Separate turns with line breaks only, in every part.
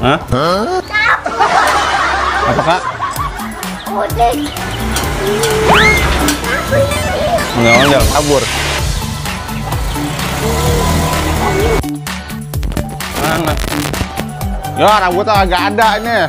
Hah? Apa kak? Ondel-ondel kabur. Mana? Ya rambutnya agak ada ini.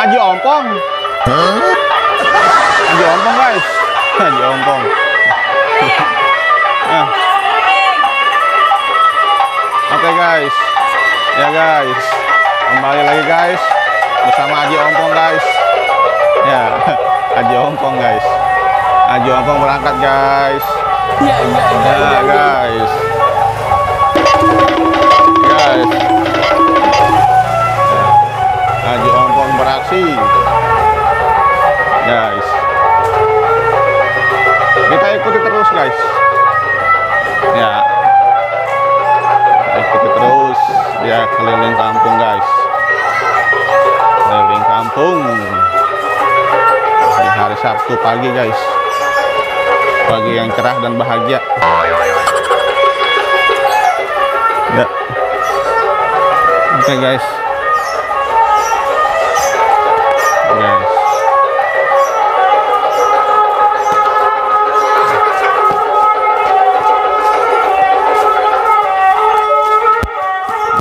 Aji ompong. Aji ompong guys. Aji ompong. Oke guys. Ya guys. Kembali lagi guys bersama Aji ompong guys. Ya, Aji ompong guys. Aji ompong berangkat guys. Ya guys. Guys. Aji ompong beraksi. Guys. Kita ikuti terus guys. Ya. Kita ikuti terus dia keliling kampung guys. Keliling kampung. Di hari Sabtu pagi guys. Pagi yang cerah dan bahagia. Ya. Oke guys. Guys.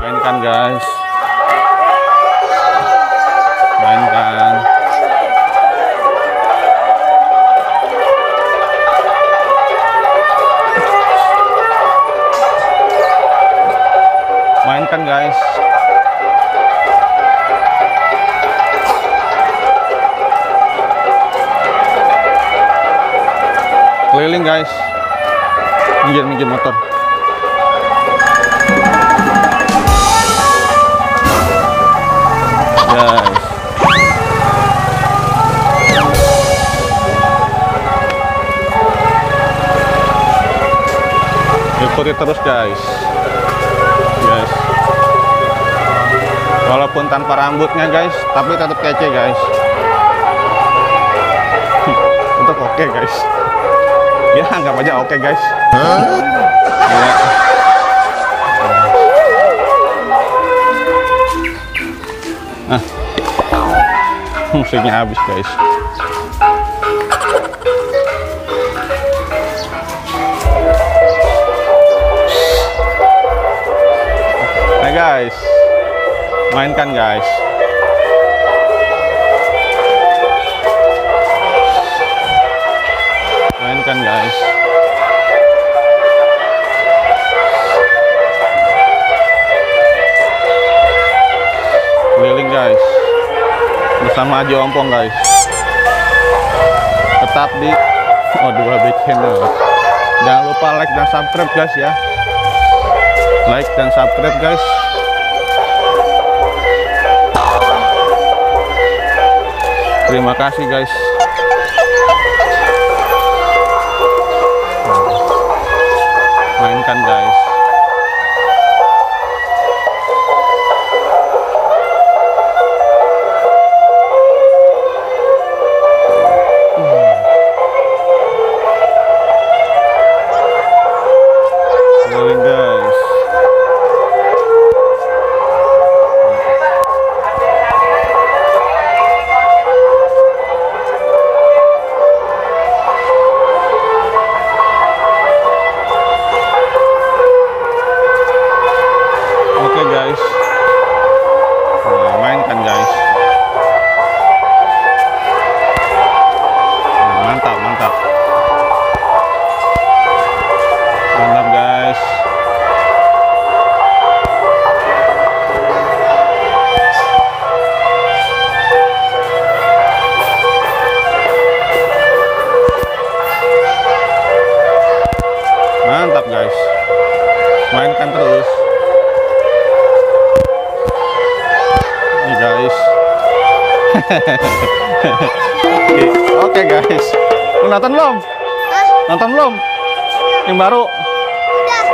Mainkan guys. Mainkan. Mainkan guys. Keliling guys. Minggir motor. Guys. Ikuti terus guys. Guys. Walaupun tanpa rambutnya guys, tapi tetap kece guys. Tetap oke guys. Ya anggap aja oke guys. Ya. Musiknya habis guys. Nah guys, mainkan guys. Mainkan guys. Keliling guys bersama Aji ompong guys. Tetap di O2B channel. Jangan lupa like dan subscribe guys ya. Like dan subscribe guys. Terima kasih guys. Mainkan guys. Keliling guys. Oke guys. Nah, mainkan guys. Nah, mantap. Mantap guys. Mantap guys. Mainkan terus. Nih guys. Oke guys. Nonton belum? Nonton belum? Yang baru?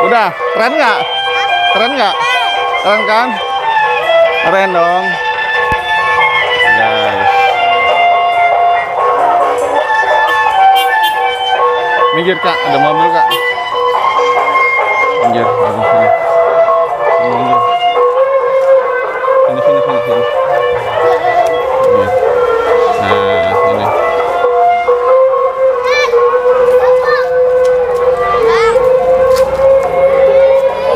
Udah. Keren nggak? Keren nggak? Keren kan? Keren dong. Guys. Minggir kak, ada mobil kak. minggir. Sini. Sini. Nah, ini.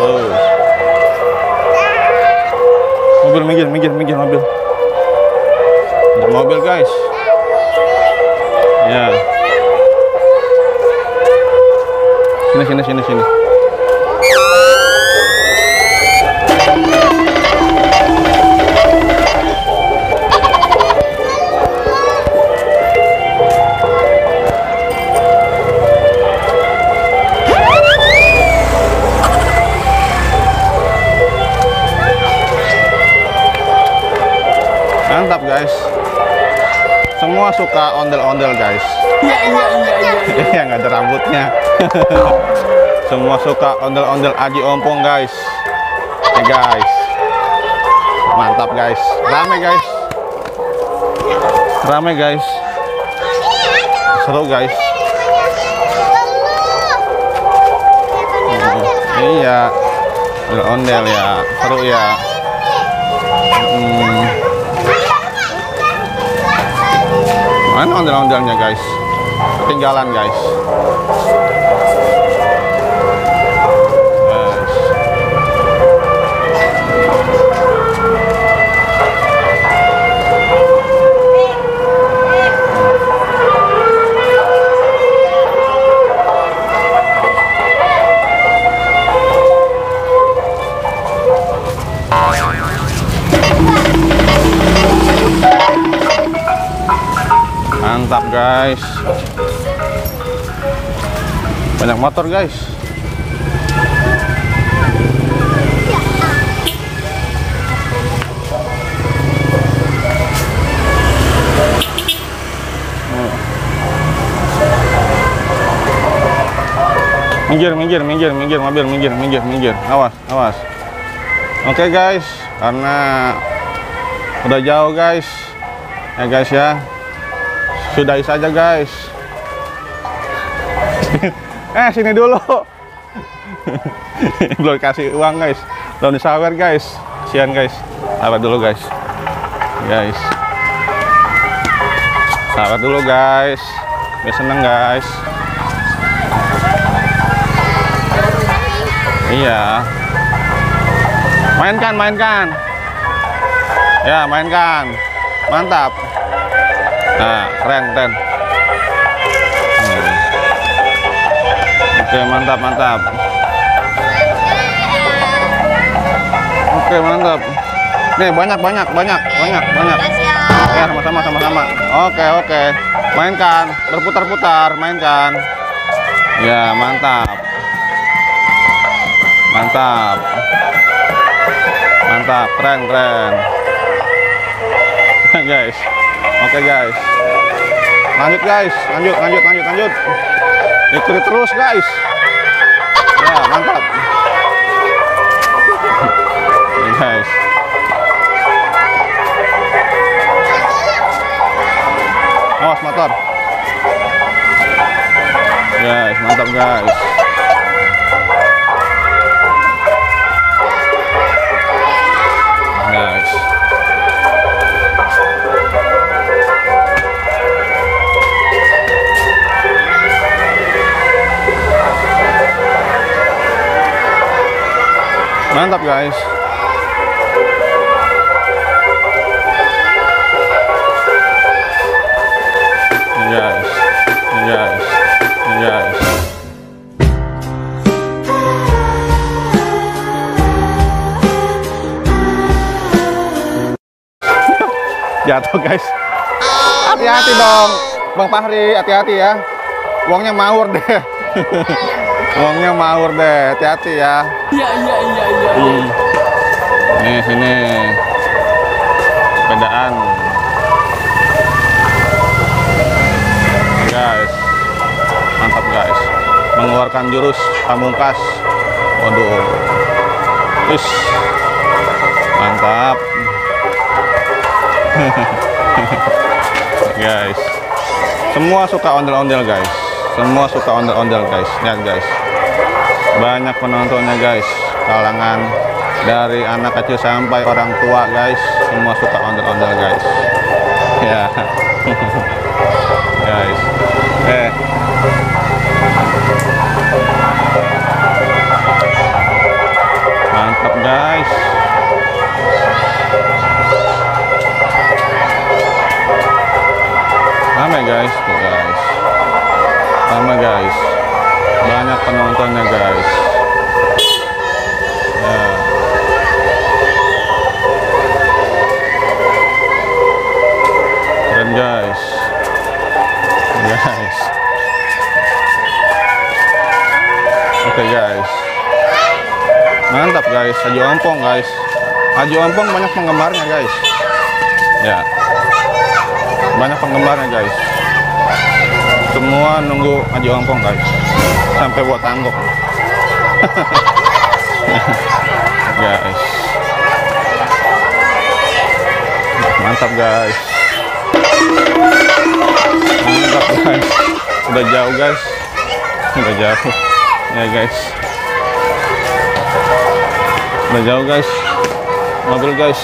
Oh. Mobil minggir mobil. Mobil guys. Ya. Sini. Mantap guys. Semua suka ondel-ondel guys. Iya nggak ada rambutnya. Semua suka ondel-ondel Aji Ompong guys. Nih guys. Mantap guys. Rame guys. Seru guys. Iya. Ondel-ondel ya. Seru ya. Mana ondel-ondelnya guys? Ketinggalan guys. Mantap guys. Banyak motor guys. Minggir mobil, minggir. Awas. Oke guys, karena udah jauh guys. Ya guys ya. Sudahi saja guys. Sini dulu. Belum kasih uang guys. Belum disawer guys. Kasihan guys. Sabar dulu guys. Sabar dulu guys. Biar seneng guys. Iya. Mainkan. Ya, mainkan. Mantap. Nah, keren. Oke, mantap. Oke, mantap. Nih, banyak. Ya, sama-sama. Oke. Mainkan, berputar-putar, mainkan. Ya, mantap. Keren. Guys. Oke guys. Lanjut guys. Lanjut. Ikuti terus guys. Ya, mantap. Guys. Awas motor. Guys, mantap guys. Mantap guys. Guys. Jatuh guys. Hati-hati dong Bang Fahri, hati-hati ya. Uangnya mawur deh. Hati-hati ya. Iya. Nih sini. Sepedaan. Guys. Mantap guys. Mengeluarkan jurus pamungkas. Waduh. Wis. Mantap. Guys. Semua suka ondel-ondel guys. Lihat guys. Banyak penontonnya guys, kalangan dari anak kecil sampai orang tua guys, semua suka ondel-ondel guys. Ya. Guys. Mantap guys. Ramai guys, tuh guys. Ramai guys. Banyak penontonnya guys. Ya. Keren guys. Guys. Oke guys. Mantap guys, Haji Ompong guys. Haji Ompong banyak penggemarnya guys. Ya. Banyak penggemarnya guys. Semua nunggu Haji Ompong guys. Sampai buat tanggok. Guys. Mantap guys. Mantap guys. Udah jauh guys. Udah jauh. Ya guys. Udah jauh guys. Mobil guys.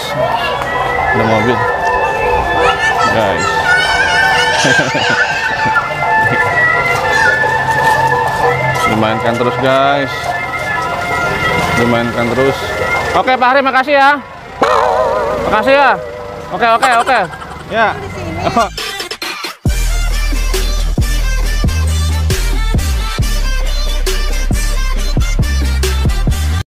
Ada mobil. Guys. Dimainkan terus guys. Dimainkan terus. Oke Pak Hari, makasih ya. Makasih ya. Oke. Ya.